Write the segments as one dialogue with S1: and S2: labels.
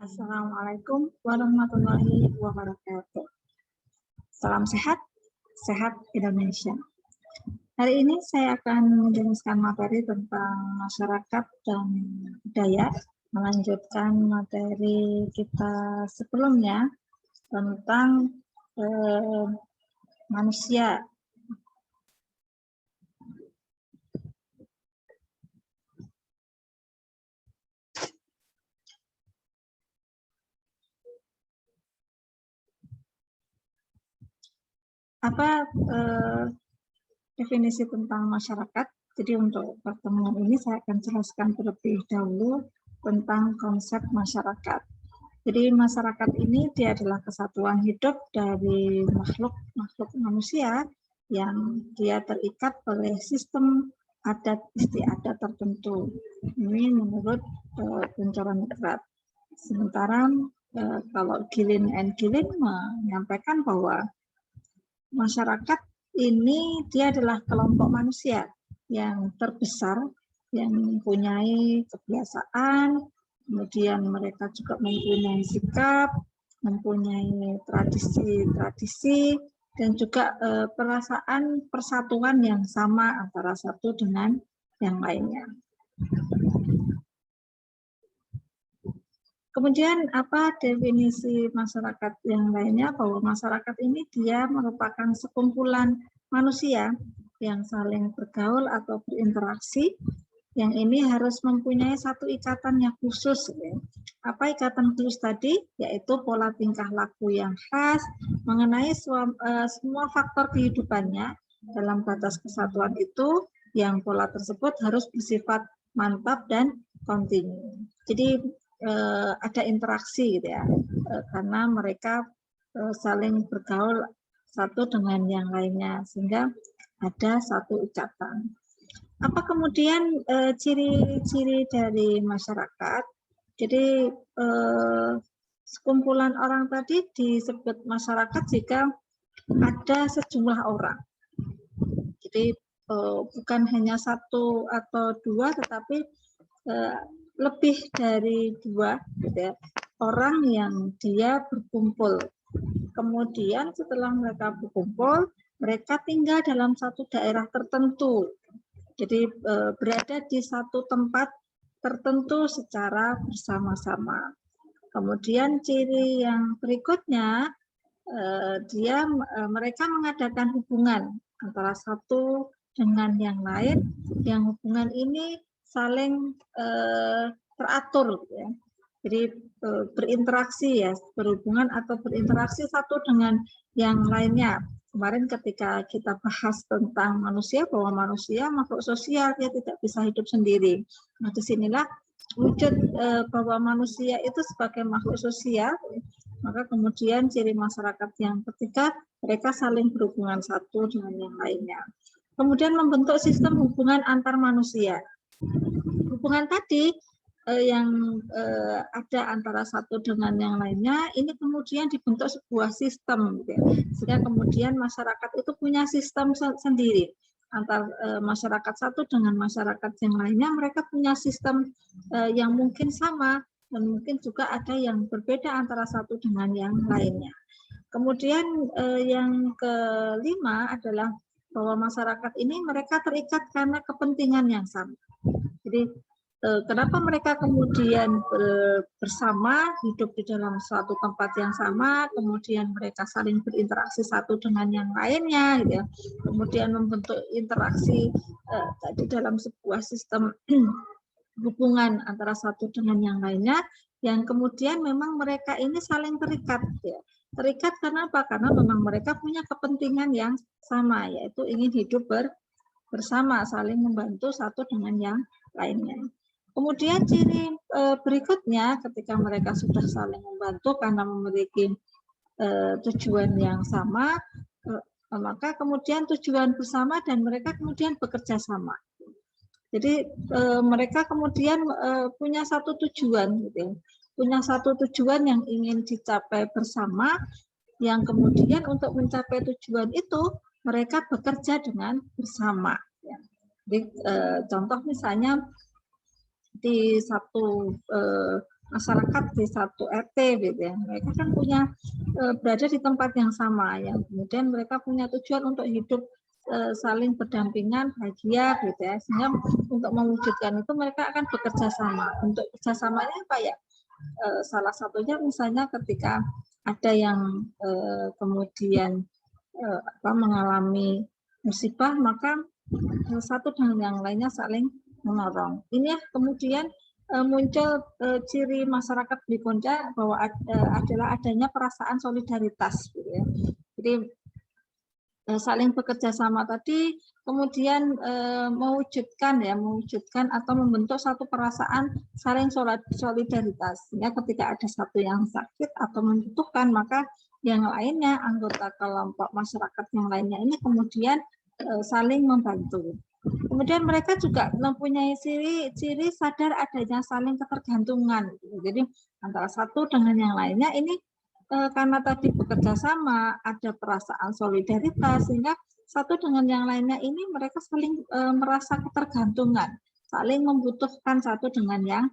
S1: Assalamualaikum warahmatullahi wabarakatuh. Salam sehat, sehat Indonesia. Hari ini saya akan menjelaskan materi tentang masyarakat dan budaya, melanjutkan materi kita sebelumnya tentang manusia. Apa definisi tentang masyarakat? Jadi untuk pertemuan ini saya akan jelaskan terlebih dahulu tentang konsep masyarakat. Jadi masyarakat ini dia adalah kesatuan hidup dari makhluk manusia yang dia terikat oleh sistem adat istiadat tertentu. Ini menurut Buncaran Ningrat. Sementara kalau Gilin and Gilin menyampaikan bahwa masyarakat ini dia adalah kelompok manusia yang terbesar yang mempunyai kebiasaan, kemudian mereka juga mempunyai sikap, mempunyai tradisi-tradisi, dan juga perasaan persatuan yang sama antara satu dengan yang lainnya. Kemudian apa definisi masyarakat yang lainnya? Bahwa masyarakat ini dia merupakan sekumpulan manusia yang saling bergaul atau berinteraksi, yang ini harus mempunyai satu ikatan yang khusus. Apa ikatan khusus tadi? Yaitu pola tingkah laku yang khas mengenai semua faktor kehidupannya dalam batas kesatuan itu, yang pola tersebut harus bersifat mantap dan kontinu. Jadi ada interaksi gitu ya, karena mereka saling bergaul satu dengan yang lainnya sehingga ada satu ikatan. Apa kemudian ciri-ciri dari masyarakat? Jadi sekumpulan orang tadi disebut masyarakat jika ada sejumlah orang. Jadi bukan hanya satu atau dua, tetapi lebih dari dua gitu ya, orang yang dia berkumpul. Kemudian setelah mereka berkumpul, mereka tinggal dalam satu daerah tertentu. Jadi berada di satu tempat tertentu secara bersama-sama. Kemudian ciri yang berikutnya, mereka mengadakan hubungan antara satu dengan yang lain, yang hubungan ini saling teratur, ya. Jadi berinteraksi ya, berhubungan atau berinteraksi satu dengan yang lainnya. Kemarin ketika kita bahas tentang manusia, bahwa manusia makhluk sosial, dia tidak bisa hidup sendiri. Nah, disinilah wujud bahwa manusia itu sebagai makhluk sosial. Maka kemudian ciri masyarakat yang ketiga, mereka saling berhubungan satu dengan yang lainnya. Kemudian membentuk sistem hubungan antar manusia. Hubungan tadi yang ada antara satu dengan yang lainnya, ini kemudian dibentuk sebuah sistem, gitu ya. Sehingga kemudian masyarakat itu punya sistem sendiri. Antar masyarakat satu dengan masyarakat yang lainnya, mereka punya sistem yang mungkin sama, dan mungkin juga ada yang berbeda antara satu dengan yang lainnya. Kemudian yang kelima adalah bahwa masyarakat ini mereka terikat karena kepentingan yang sama. Jadi kenapa mereka kemudian bersama, hidup di dalam suatu tempat yang sama, kemudian mereka saling berinteraksi satu dengan yang lainnya, gitu ya. Kemudian membentuk interaksi di dalam sebuah sistem hubungan antara satu dengan yang lainnya, yang kemudian memang mereka ini saling terikat, ya. Terikat karena apa? Karena memang mereka punya kepentingan yang sama, yaitu ingin hidup bersama, saling membantu satu dengan yang lainnya. Kemudian ciri berikutnya, ketika mereka sudah saling membantu karena memiliki tujuan yang sama, maka kemudian tujuan bersama dan mereka kemudian bekerja sama. Jadi mereka kemudian punya satu tujuan, gitu ya. Punya satu tujuan yang ingin dicapai bersama, yang kemudian untuk mencapai tujuan itu mereka bekerja dengan bersama. Ya. Jadi contoh misalnya di satu masyarakat di satu RT gitu ya. Mereka kan punya berada di tempat yang sama, yang kemudian mereka punya tujuan untuk hidup saling berdampingan, bahagia gitu ya. Sehingga untuk mewujudkan itu mereka akan bekerja sama. Untuk kerjasamanya apa ya? Salah satunya misalnya ketika ada yang kemudian mengalami musibah, maka satu dengan yang lainnya saling menolong. Ini ya kemudian muncul ciri masyarakat Blikonda bahwa adalah adanya perasaan solidaritas, gitu ya. Jadi saling bekerja sama tadi, kemudian mewujudkan atau membentuk satu perasaan saling solidaritas. Ya, ketika ada satu yang sakit atau membutuhkan, maka yang lainnya, anggota kelompok masyarakat yang lainnya ini kemudian saling membantu. Kemudian mereka juga mempunyai ciri sadar adanya saling ketergantungan. Jadi antara satu dengan yang lainnya ini karena tadi bekerja sama, ada perasaan solidaritas, sehingga satu dengan yang lainnya ini mereka saling merasa ketergantungan, saling membutuhkan satu dengan yang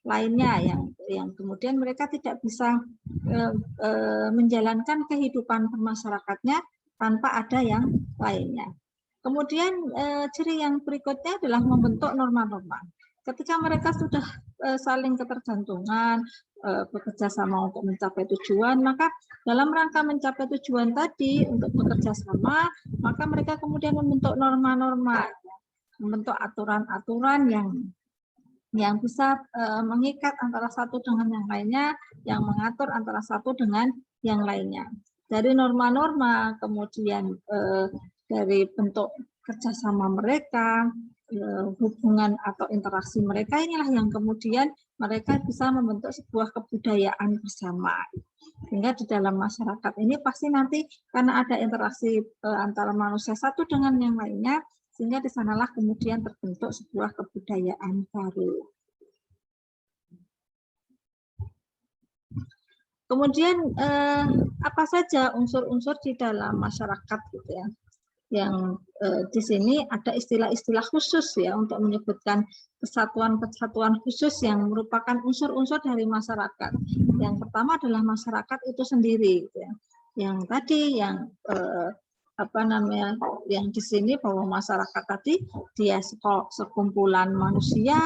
S1: lainnya, yang kemudian mereka tidak bisa menjalankan kehidupan bermasyarakatnya tanpa ada yang lainnya. Kemudian ciri yang berikutnya adalah membentuk norma-norma. Ketika mereka sudah saling ketergantungan, bekerja sama untuk mencapai tujuan, maka dalam rangka mencapai tujuan tadi untuk bekerja sama, maka mereka kemudian membentuk norma-norma, membentuk aturan-aturan yang bisa mengikat antara satu dengan yang lainnya, yang mengatur antara satu dengan yang lainnya. Dari norma-norma, kemudian dari bentuk kerjasama mereka, hubungan atau interaksi mereka, inilah yang kemudian mereka bisa membentuk sebuah kebudayaan bersama. Sehingga di dalam masyarakat ini pasti nanti karena ada interaksi antara manusia satu dengan yang lainnya, sehingga di sanalah kemudian terbentuk sebuah kebudayaan baru. Kemudian apa saja unsur-unsur di dalam masyarakat gitu ya? Yang di sini ada istilah-istilah khusus ya untuk menyebutkan kesatuan-kesatuan khusus yang merupakan unsur-unsur dari masyarakat. Yang pertama adalah masyarakat itu sendiri, gitu ya. Yang tadi yang yang di sini bahwa masyarakat tadi dia sekumpulan manusia,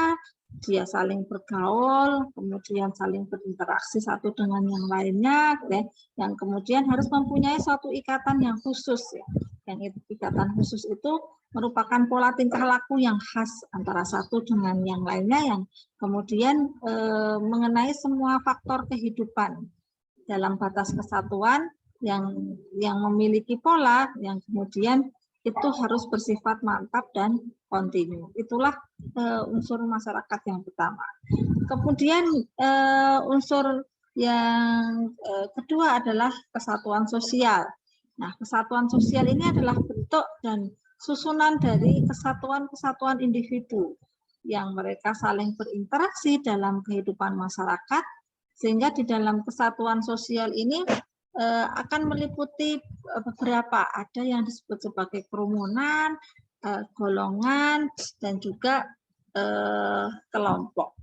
S1: dia saling bergaul, kemudian saling berinteraksi satu dengan yang lainnya, gitu ya, yang kemudian harus mempunyai suatu ikatan yang khusus ya. Yang ikatan khusus itu merupakan pola tingkah laku yang khas antara satu dengan yang lainnya, yang kemudian mengenai semua faktor kehidupan dalam batas kesatuan yang memiliki pola yang kemudian itu harus bersifat mantap dan kontinu. Itulah unsur masyarakat yang pertama. Kemudian unsur yang kedua adalah kesatuan sosial. Nah, kesatuan sosial ini adalah bentuk dan susunan dari kesatuan-kesatuan individu yang mereka saling berinteraksi dalam kehidupan masyarakat, sehingga di dalam kesatuan sosial ini akan meliputi beberapa, ada yang disebut sebagai kerumunan, golongan, dan juga kelompok.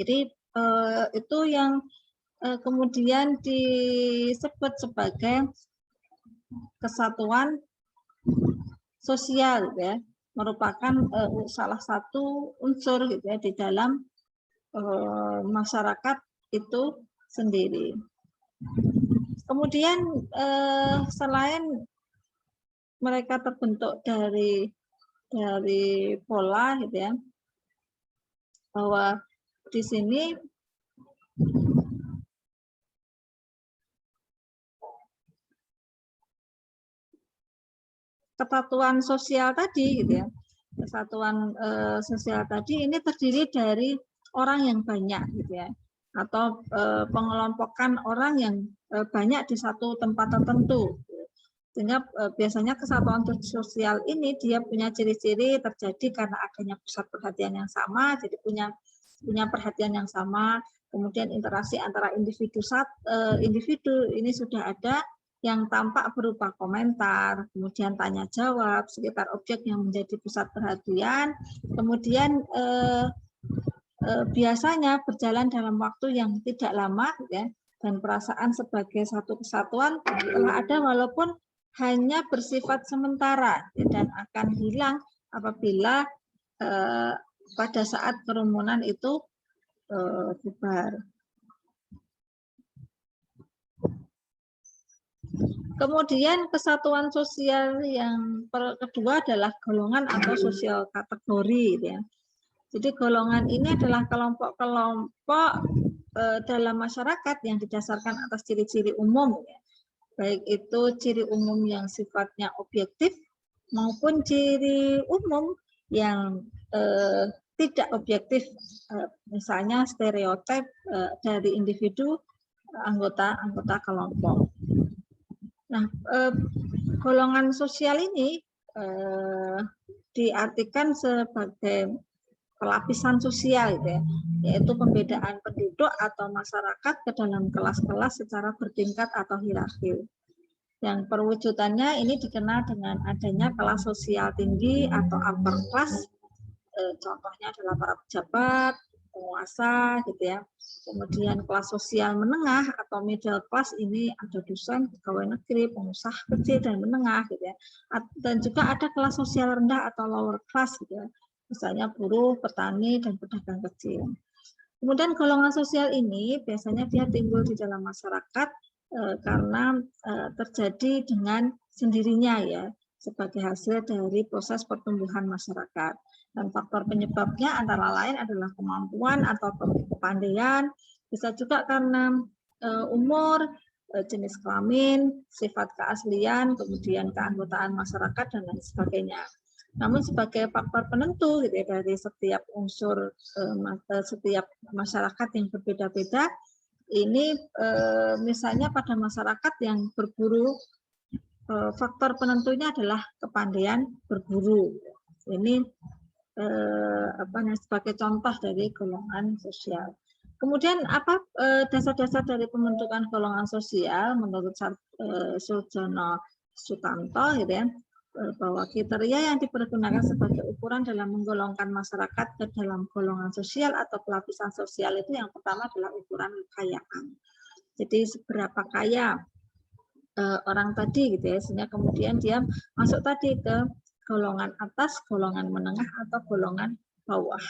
S1: Jadi itu yang kemudian disebut sebagai kesatuan sosial, ya, merupakan salah satu unsur gitu ya di dalam masyarakat itu sendiri. Kemudian selain mereka terbentuk dari pola gitu ya, bahwa di sini kesatuan sosial tadi gitu ya, kesatuan sosial tadi ini terdiri dari orang yang banyak gitu ya, atau pengelompokan orang yang banyak di satu tempat tertentu, sehingga biasanya kesatuan sosial ini dia punya ciri-ciri terjadi karena adanya pusat perhatian yang sama, jadi punya perhatian yang sama, kemudian interaksi antara individu ini sudah ada, yang tampak berupa komentar, kemudian tanya jawab sekitar objek yang menjadi pusat perhatian, kemudian biasanya berjalan dalam waktu yang tidak lama, ya, dan perasaan sebagai satu kesatuan telah ada walaupun hanya bersifat sementara, ya, dan akan hilang apabila pada saat kerumunan itu bubar. Kemudian kesatuan sosial yang kedua adalah golongan atau sosial kategori, ya. Jadi golongan ini adalah kelompok-kelompok dalam masyarakat yang didasarkan atas ciri-ciri umum, ya. Baik itu ciri umum yang sifatnya objektif maupun ciri umum yang tidak objektif, misalnya stereotip dari individu anggota kelompok. Nah, golongan sosial ini diartikan sebagai pelapisan sosial, gitu ya, yaitu pembedaan penduduk atau masyarakat ke dalam kelas-kelas secara bertingkat atau hierarki. Yang perwujudannya ini dikenal dengan adanya kelas sosial tinggi atau upper class, contohnya adalah para pejabat, penguasa, gitu ya. Kemudian kelas sosial menengah atau middle class ini ada dosen, pegawai negeri, pengusaha kecil dan menengah, gitu ya. Dan juga ada kelas sosial rendah atau lower class, gitu ya. Misalnya buruh, petani, dan pedagang kecil. Kemudian golongan sosial ini biasanya dia timbul di dalam masyarakat karena terjadi dengan sendirinya, ya, sebagai hasil dari proses pertumbuhan masyarakat. Dan faktor penyebabnya antara lain adalah kemampuan atau kepandaian, bisa juga karena umur, jenis kelamin, sifat keaslian, kemudian keanggotaan masyarakat, dan lain sebagainya. Namun sebagai faktor penentu, gitu ya, dari setiap unsur setiap masyarakat yang berbeda-beda, ini misalnya pada masyarakat yang berburu, faktor penentunya adalah kepandaian berburu. Ini sebagai contoh dari golongan sosial. Kemudian apa dasar-dasar dari pembentukan golongan sosial menurut Surjono Sutanto, gitu ya, bahwa kriteria yang dipergunakan sebagai ukuran dalam menggolongkan masyarakat ke dalam golongan sosial atau pelapisan sosial itu yang pertama adalah ukuran kekayaan. Jadi seberapa kaya orang tadi, gitu ya, sehingga kemudian dia masuk tadi ke golongan atas, golongan menengah, atau golongan bawah.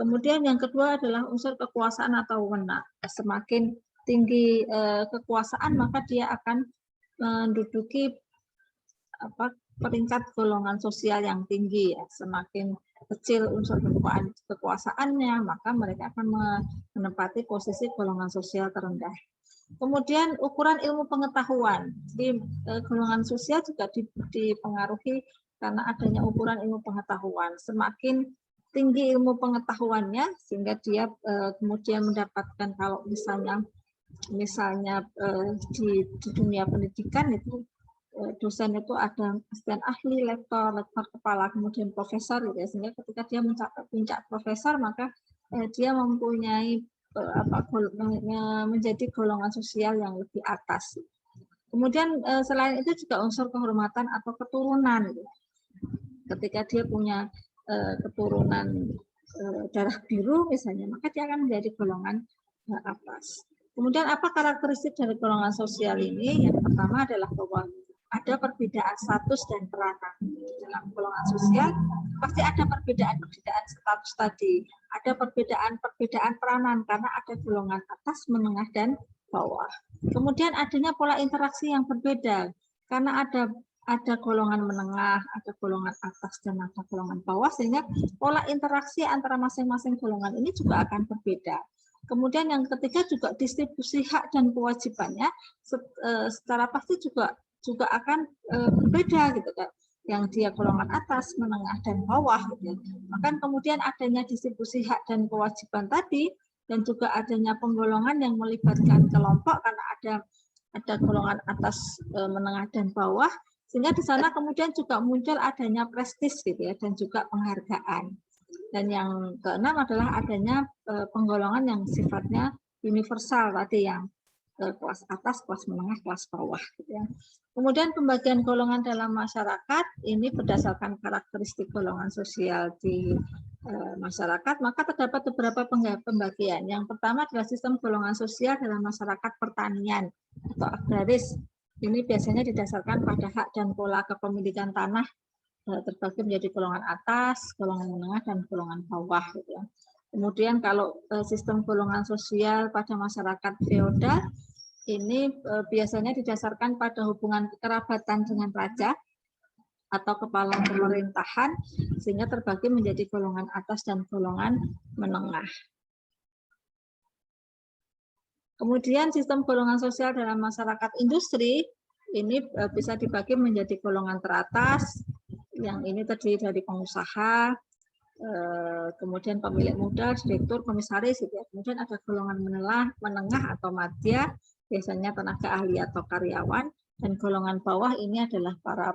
S1: Kemudian yang kedua adalah unsur kekuasaan atau wewenang. Semakin tinggi kekuasaan, maka dia akan menduduki peringkat golongan sosial yang tinggi, ya. Semakin kecil unsur kekuasaannya, maka mereka akan menempati posisi golongan sosial terendah. Kemudian ukuran ilmu pengetahuan. Di golongan sosial juga dipengaruhi karena adanya ukuran ilmu pengetahuan. Semakin tinggi ilmu pengetahuannya, sehingga dia kemudian mendapatkan, kalau misalnya di dunia pendidikan itu dosen itu ada asisten ahli, lektor kepala, kemudian profesor, gitu ya. Sehingga ketika dia mencapai puncak profesor, maka dia mempunyai menjadi golongan sosial yang lebih atas. Kemudian selain itu juga unsur kehormatan atau keturunan, gitu. Ketika dia punya keturunan darah biru misalnya, maka dia akan menjadi golongan atas. Kemudian apa karakteristik dari golongan sosial ini? Yang pertama adalah bahwa ada perbedaan status dan peranan. Dalam golongan sosial pasti ada perbedaan status tadi, ada perbedaan peranan karena ada golongan atas, menengah, dan bawah. Kemudian adanya pola interaksi yang berbeda karena ada golongan menengah, ada golongan atas, dan ada golongan bawah, sehingga pola interaksi antara masing-masing golongan ini juga akan berbeda. Kemudian yang ketiga juga distribusi hak dan kewajibannya secara pasti juga akan berbeda, gitu kan. Yang dia golongan atas, menengah, dan bawah, gitu. Maka kemudian adanya distribusi hak dan kewajiban tadi, dan juga adanya penggolongan yang melibatkan kelompok karena ada golongan atas, menengah, dan bawah, sehingga di sana kemudian juga muncul adanya prestis, gitu ya, dan juga penghargaan. Dan yang keenam adalah adanya penggolongan yang sifatnya universal tadi, yang kelas atas, kelas menengah, kelas bawah, gitu ya. Kemudian pembagian golongan dalam masyarakat ini berdasarkan karakteristik golongan sosial di masyarakat, maka terdapat beberapa pembagian. Yang pertama adalah sistem golongan sosial dalam masyarakat pertanian atau agraris. Ini biasanya didasarkan pada hak dan pola kepemilikan tanah, terbagi menjadi golongan atas, golongan menengah, dan golongan bawah. Gitu ya. Kemudian kalau sistem golongan sosial pada masyarakat feodal, ini biasanya didasarkan pada hubungan kekerabatan dengan raja atau kepala pemerintahan, sehingga terbagi menjadi golongan atas dan golongan menengah. Kemudian sistem golongan sosial dalam masyarakat industri, ini bisa dibagi menjadi golongan teratas, yang ini terdiri dari pengusaha, kemudian pemilik modal, direktur, komisaris, gitu ya. Kemudian ada golongan menengah atau madya, biasanya tenaga ahli atau karyawan, dan golongan bawah ini adalah para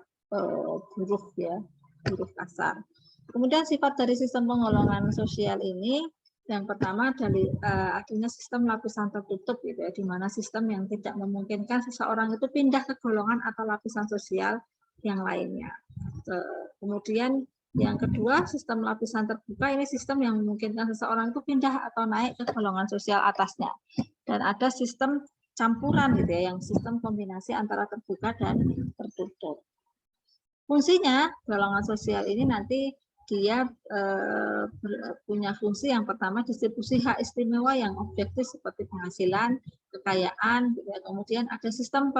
S1: buruh ya, buruh kasar. Kemudian sifat dari sistem penggolongan sosial ini, yang pertama dari adanya sistem lapisan tertutup, gitu ya, di mana sistem yang tidak memungkinkan seseorang itu pindah ke golongan atau lapisan sosial yang lainnya. Kemudian yang kedua, sistem lapisan terbuka, ini sistem yang memungkinkan seseorang itu pindah atau naik ke golongan sosial atasnya. Dan ada sistem campuran, gitu ya, yang sistem kombinasi antara terbuka dan tertutup. Fungsinya, golongan sosial ini nanti dia punya fungsi yang pertama, distribusi hak istimewa yang objektif seperti penghasilan, kekayaan, gitu ya. Kemudian ada sistem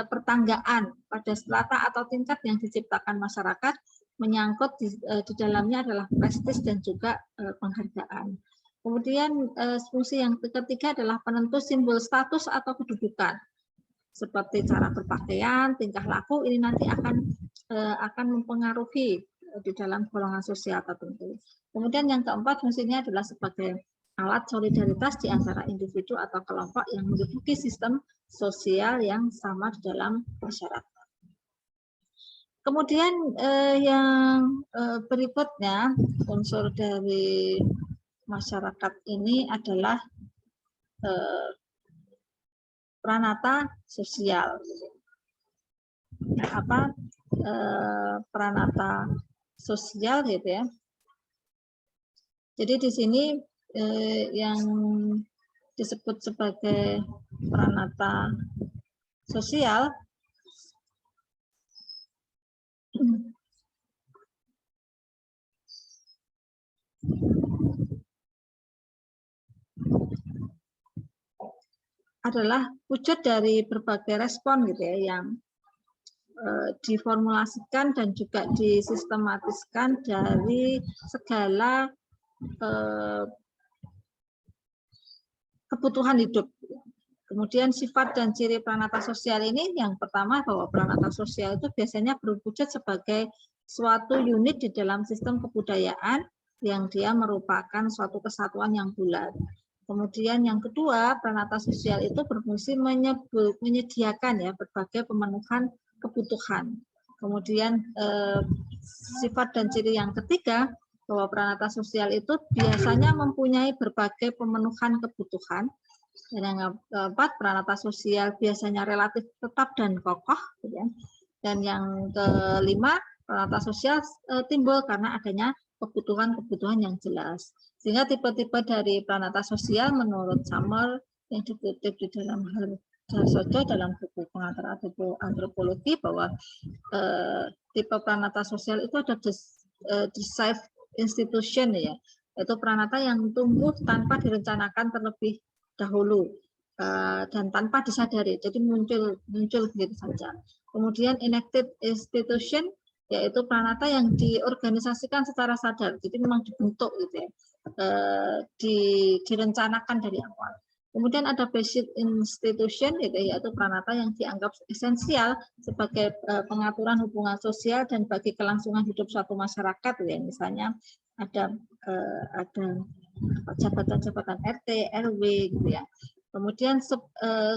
S1: pertanggaan pada strata atau tingkat yang diciptakan masyarakat, menyangkut di dalamnya adalah prestis dan juga penghargaan. Kemudian fungsi yang ketiga adalah penentu simbol status atau kedudukan, seperti cara berpakaian, tingkah laku, ini nanti akan mempengaruhi di dalam golongan sosial tertentu. Kemudian yang keempat, fungsinya adalah sebagai alat solidaritas di antara individu atau kelompok yang menduduki sistem sosial yang sama di dalam masyarakat. Kemudian yang berikutnya, unsur dari masyarakat ini adalah pranata sosial. Apa pranata sosial, gitu ya. Jadi di sini yang disebut sebagai pranata sosial adalah wujud dari berbagai respon, gitu ya, yang diformulasikan dan juga disistematiskan dari segala kebutuhan hidup. Kemudian sifat dan ciri pranata sosial ini, yang pertama bahwa pranata sosial itu biasanya berwujud sebagai suatu unit di dalam sistem kebudayaan yang dia merupakan suatu kesatuan yang bulat. Kemudian yang kedua, pranata sosial itu berfungsi menyediakan ya berbagai pemenuhan kebutuhan. Kemudian sifat dan ciri yang ketiga, bahwa pranata sosial itu biasanya mempunyai berbagai pemenuhan kebutuhan. Dan yang keempat, pranata sosial biasanya relatif tetap dan kokoh. Ya. Dan yang kelima, pranata sosial timbul karena adanya kebutuhan-kebutuhan yang jelas. Sehingga tipe-tipe dari pranata sosial menurut Summer yang dikutip di dalam Harsojo dalam buku pengantar antropologi, bahwa tipe pranata sosial itu ada derived institution, ya, yaitu pranata yang tumbuh tanpa direncanakan terlebih dahulu dan tanpa disadari, jadi muncul begitu saja. Kemudian enacted institution, yaitu pranata yang diorganisasikan secara sadar, jadi memang dibentuk, gitu ya, direncanakan dari awal. Kemudian ada basic institution, yaitu pranata yang dianggap esensial sebagai pengaturan hubungan sosial dan bagi kelangsungan hidup suatu masyarakat, ya. Misalnya ada jabatan-jabatan RT, RW, gitu ya. Kemudian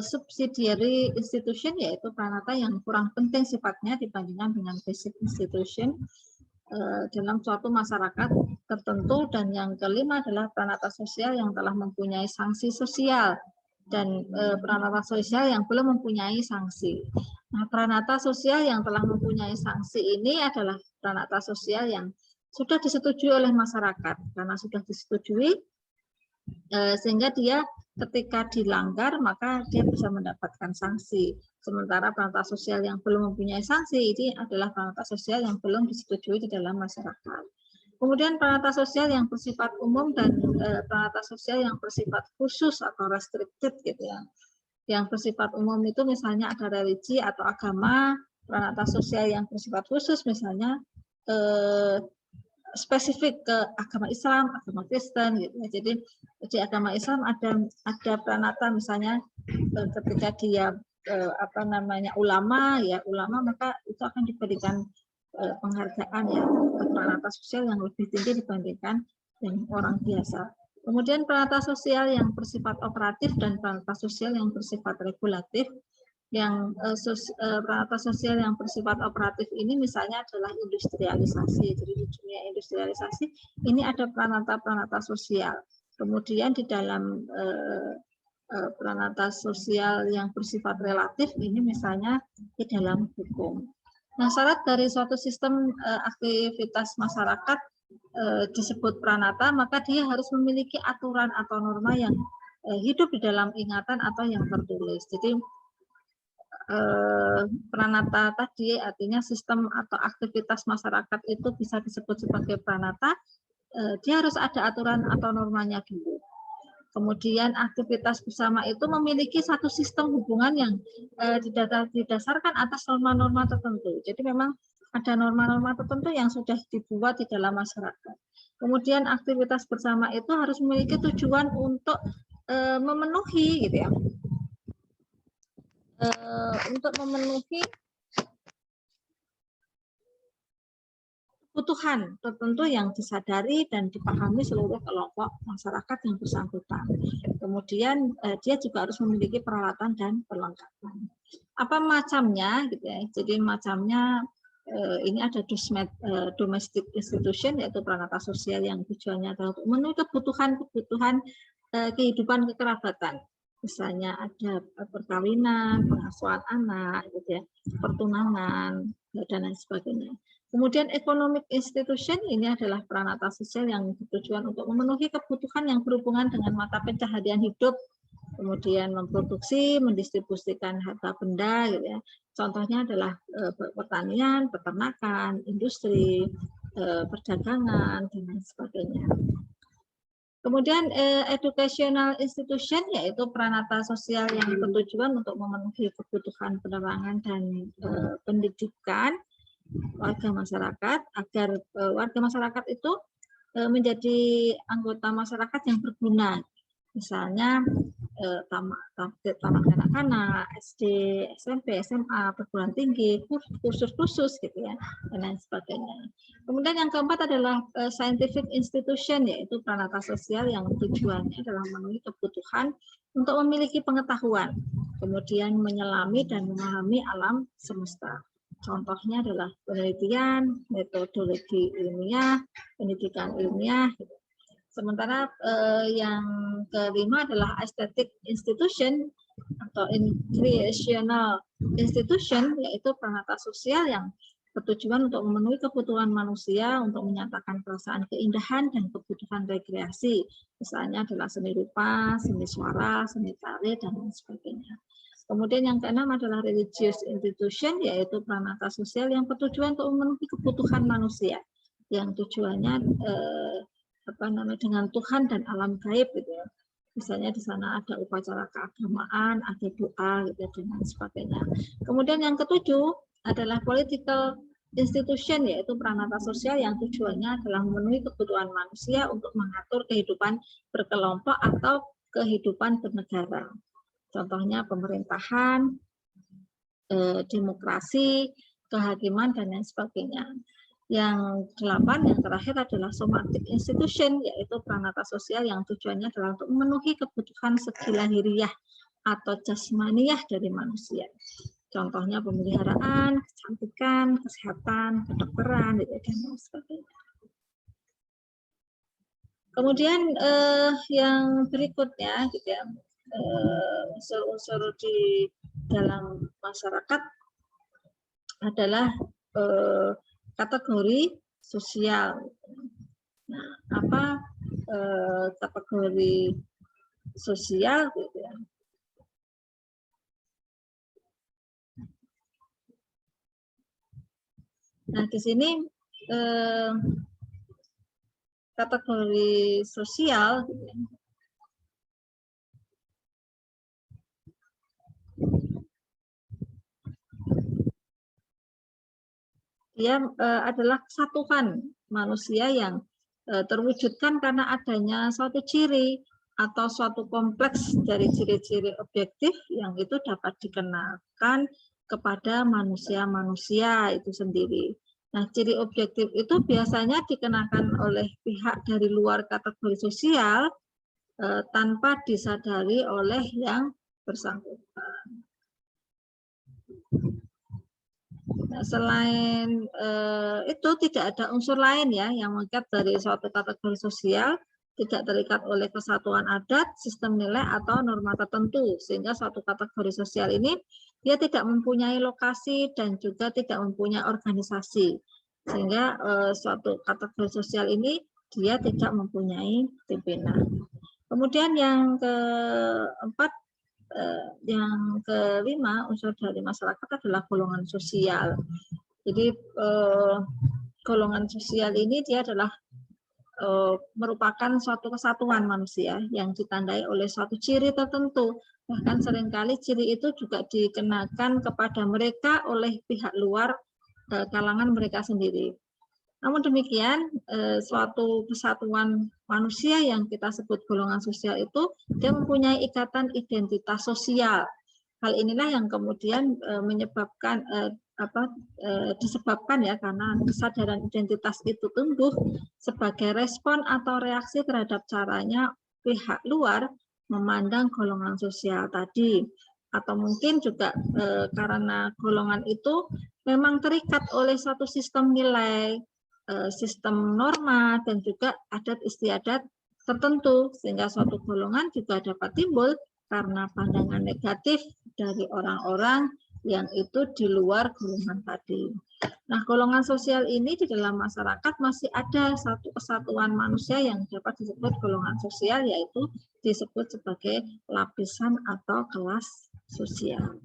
S1: subsidiary institution, yaitu pranata yang kurang penting sifatnya dibandingkan dengan basic institution dalam suatu masyarakat tertentu. Dan yang kelima adalah pranata sosial yang telah mempunyai sanksi sosial dan pranata sosial yang belum mempunyai sanksi. Nah, pranata sosial yang telah mempunyai sanksi ini adalah pranata sosial yang sudah disetujui oleh masyarakat. Karena sudah disetujui, sehingga dia ketika dilanggar maka dia bisa mendapatkan sanksi. Sementara peranata sosial yang belum mempunyai sanksi ini adalah peranata sosial yang belum disetujui di dalam masyarakat. Kemudian peranata sosial yang bersifat umum dan peranata sosial yang bersifat khusus atau restricted gitu ya. Yang bersifat umum itu misalnya ada religi atau agama, peranata sosial yang bersifat khusus misalnya spesifik ke agama Islam, agama Kristen gitu ya. Jadi di agama Islam ada peranata misalnya ketika dia ulama maka itu akan diberikan penghargaan ya peranata sosial yang lebih tinggi dibandingkan yang orang biasa. Kemudian peranata sosial yang bersifat operatif dan peranata sosial yang bersifat regulatif. Yang peranata sosial yang bersifat operatif ini misalnya adalah industrialisasi. Jadi di dunia industrialisasi ini ada peranata sosial. Kemudian di dalam peranata sosial yang bersifat relatif ini misalnya di dalam hukum. Nah, syarat dari suatu sistem aktivitas masyarakat disebut peranata, maka dia harus memiliki aturan atau norma yang hidup di dalam ingatan atau yang tertulis. Jadi peranata tadi artinya sistem atau aktivitas masyarakat itu bisa disebut sebagai peranata, dia harus ada aturan atau normanya dulu. Kemudian aktivitas bersama itu memiliki satu sistem hubungan yang didasarkan atas norma-norma tertentu. Jadi memang ada norma-norma tertentu yang sudah dibuat di dalam masyarakat. Kemudian aktivitas bersama itu harus memiliki tujuan untuk memenuhi gitu ya. Untuk memenuhi kebutuhan tertentu yang disadari dan dipahami seluruh kelompok masyarakat yang bersangkutan. Kemudian dia juga harus memiliki peralatan dan perlengkapan. Apa macamnya gitu ya. Jadi macamnya ini ada domestic institution yaitu peranata sosial yang tujuannya adalah untuk memenuhi kebutuhan kehidupan kekerabatan. Misalnya ada perkawinan, pengasuhan anak, gitu ya, pertunangan, dan lain sebagainya. Kemudian economic institution ini adalah peranata sosial yang bertujuan untuk memenuhi kebutuhan yang berhubungan dengan mata pencaharian hidup, kemudian memproduksi, mendistribusikan harta benda, gitu ya. Contohnya adalah pertanian, peternakan, industri, perdagangan, dan lain sebagainya. Kemudian educational institution yaitu peranata sosial yang bertujuan untuk memenuhi kebutuhan penerangan dan pendidikan warga masyarakat agar warga masyarakat itu menjadi anggota masyarakat yang berguna. Misalnya taman kanak-kanak, SD, SMP, SMA, perguruan tinggi, kursus-kursus gitu ya, dan lain sebagainya. Kemudian yang keempat adalah scientific institution, yaitu peranata sosial yang tujuannya adalah memenuhi kebutuhan untuk memiliki pengetahuan, kemudian menyelami dan memahami alam semesta. Contohnya adalah penelitian, metodologi ilmiah, pendidikan ilmiah. Sementara yang kelima adalah aesthetic institution atau recreational institution, yaitu peranata sosial yang bertujuan untuk memenuhi kebutuhan manusia untuk menyatakan perasaan keindahan dan kebutuhan rekreasi. Misalnya adalah seni rupa, seni suara, seni tari, dan lain sebagainya. Kemudian yang keenam adalah religious institution, yaitu peranata sosial yang bertujuan untuk memenuhi kebutuhan manusia, yang tujuannya dengan Tuhan dan alam gaib gitu ya. Misalnya di sana ada upacara keagamaan, ada doa gitu dan lain sebagainya. Kemudian yang ketujuh adalah political institution, yaitu peranata sosial yang tujuannya adalah memenuhi kebutuhan manusia untuk mengatur kehidupan berkelompok atau kehidupan bernegara. Contohnya pemerintahan, demokrasi, kehakiman, dan lain sebagainya. Yang delapan, yang terakhir adalah somatic institution, yaitu peranata sosial yang tujuannya adalah untuk memenuhi kebutuhan segi lahiriah atau jasmaniah dari manusia. Contohnya pemeliharaan, kecantikan, kesehatan, kedokteran, dan lain sebagainya. Kemudian yang berikutnya, gitu ya, unsur-unsur di dalam masyarakat adalah kategori sosial. Nah, apa kategori sosial gitu ya. Nah, di sini kategori sosial gitu ya. Dia adalah kesatuan manusia yang terwujudkan karena adanya suatu ciri atau suatu kompleks dari ciri-ciri objektif yang itu dapat dikenakan kepada manusia-manusia itu sendiri. Nah, ciri objektif itu biasanya dikenakan oleh pihak dari luar kategori sosial tanpa disadari oleh yang bersangkutan. Nah, selain itu tidak ada unsur lain ya yang mengikat dari suatu kategori sosial, tidak terikat oleh kesatuan adat, sistem nilai atau norma tertentu, sehingga suatu kategori sosial ini dia tidak mempunyai lokasi dan juga tidak mempunyai organisasi, sehingga suatu kategori sosial ini dia tidak mempunyai pimpinan. Kemudian yang keempat, yang kelima, unsur dari masyarakat adalah golongan sosial. Jadi golongan sosial ini dia adalah merupakan suatu kesatuan manusia yang ditandai oleh suatu ciri tertentu. Bahkan seringkali ciri itu juga dikenakan kepada mereka oleh pihak luar kalangan mereka sendiri. Namun demikian, suatu kesatuan manusia yang kita sebut golongan sosial itu, dia mempunyai ikatan identitas sosial. Hal inilah yang kemudian menyebabkan disebabkan ya karena kesadaran identitas itu tumbuh sebagai respon atau reaksi terhadap caranya pihak luar memandang golongan sosial tadi. Atau mungkin juga karena golongan itu memang terikat oleh suatu sistem nilai, sistem norma, dan juga adat istiadat tertentu, sehingga suatu golongan juga dapat timbul karena pandangan negatif dari orang-orang yang itu di luar golongan tadi. Nah, golongan sosial ini di dalam masyarakat masih ada satu kesatuan manusia yang dapat disebut golongan sosial, yaitu disebut sebagai lapisan atau kelas sosial.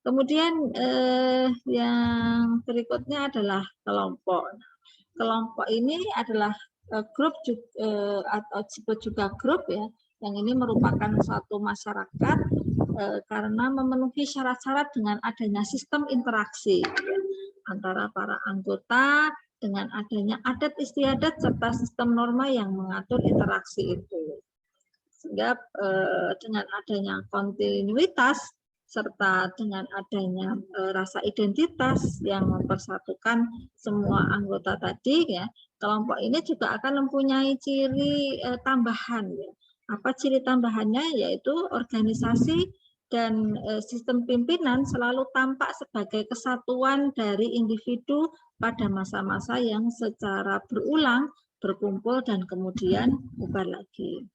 S1: Kemudian yang berikutnya adalah kelompok. Kelompok ini adalah grup atau disebut juga grup ya, yang ini merupakan suatu masyarakat karena memenuhi syarat-syarat dengan adanya sistem interaksi ya, antara para anggota dengan adanya adat istiadat serta sistem norma yang mengatur interaksi itu. Sehingga dengan adanya kontinuitas serta dengan adanya rasa identitas yang mempersatukan semua anggota tadi ya, kelompok ini juga akan mempunyai ciri tambahan ya. Apa ciri tambahannya? Yaitu organisasi dan sistem pimpinan selalu tampak sebagai kesatuan dari individu pada masa-masa yang secara berulang berkumpul dan kemudian bubar lagi.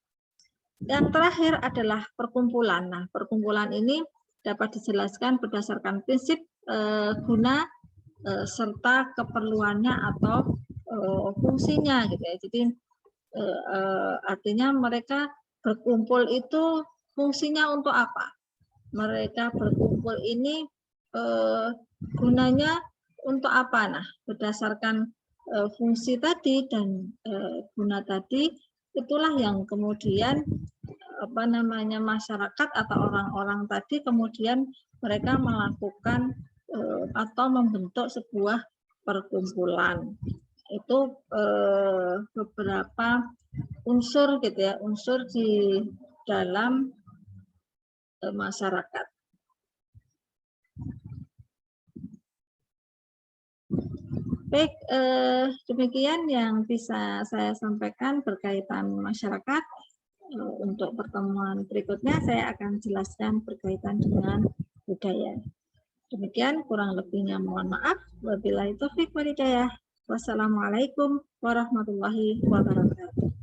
S1: Yang terakhir adalah perkumpulan. Nah, perkumpulan ini dapat dijelaskan berdasarkan prinsip guna serta keperluannya atau fungsinya gitu ya. Jadi artinya mereka berkumpul itu fungsinya untuk apa? Mereka berkumpul ini gunanya untuk apa? Nah, berdasarkan fungsi tadi dan guna tadi, itulah yang kemudian masyarakat atau orang-orang tadi kemudian mereka melakukan atau membentuk sebuah perkumpulan. Itu beberapa unsur gitu ya, unsur di dalam masyarakat. Baik, demikian yang bisa saya sampaikan berkaitan masyarakat. Untuk pertemuan berikutnya saya akan jelaskan berkaitan dengan budaya. Demikian, kurang lebihnya mohon maaf. Wabillahi taufiq wal hidayah. Wassalamualaikum warahmatullahi wabarakatuh.